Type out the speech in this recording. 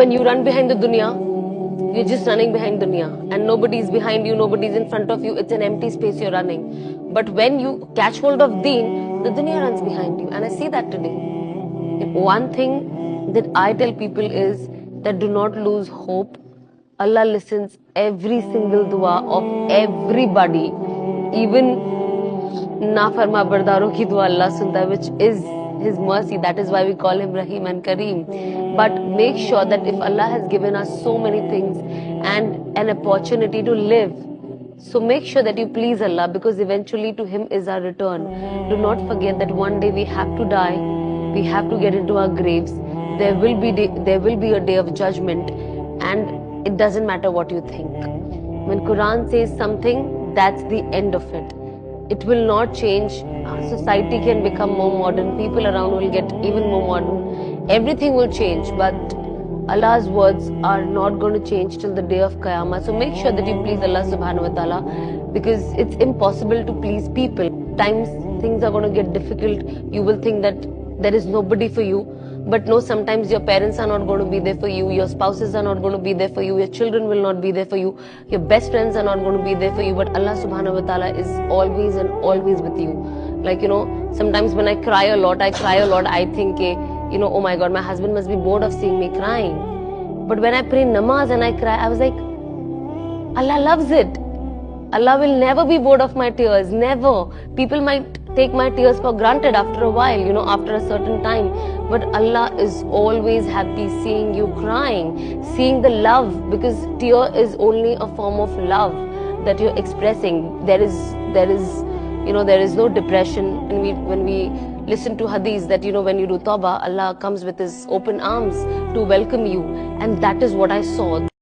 When you run behind the dunya, you're just running behind dunya and nobody's behind you, nobody's in front of you. It's an empty space you're running. But when you catch hold of deen, the dunya runs behind you. And I see that today. One thing that I tell people is that do not lose hope. Allah listens every single dua of everybody. Even नाफरमा बरदारों की दुआ अल्लाह सुनता है, which is His mercy. That is why we call Him Rahim and Kareem. But make sure that if Allah has given us so many things and an opportunity to live, so make sure that you please Allah, because eventually to Him is our return. Do not forget that one day we have to die, we have to get into our graves. There will be a day of judgment, and it doesn't matter what you think. When Quran says something, that's the end of it. It will not change. Our society can become more modern. People around will get even more modern. Everything will change, but Allah's words are not going to change till the day of Qiyamah. So make sure that you please Allah subhanahu wa ta'ala, because it's impossible to please people. Times things are going to get difficult. You will think that there is nobody for you. But no, sometimes your parents are not going to be there for you, your spouses are not going to be there for you, your children will not be there for you, your best friends are not going to be there for you, but Allah subhanahu wa ta'ala is always and always with you. Like, sometimes when I cry a lot, I think, oh my God, my husband must be bored of seeing me crying. But when I pray namaz and I cry, I was like, Allah loves it. Allah will never be bored of my tears, never. People might take my tears for granted after a while, after a certain time. But Allah is always happy seeing you crying, seeing the love, because tear is only a form of love that you're expressing. There is no depression. And when we listen to hadith that, when you do tawbah, Allah comes with His open arms to welcome you. And that is what I saw.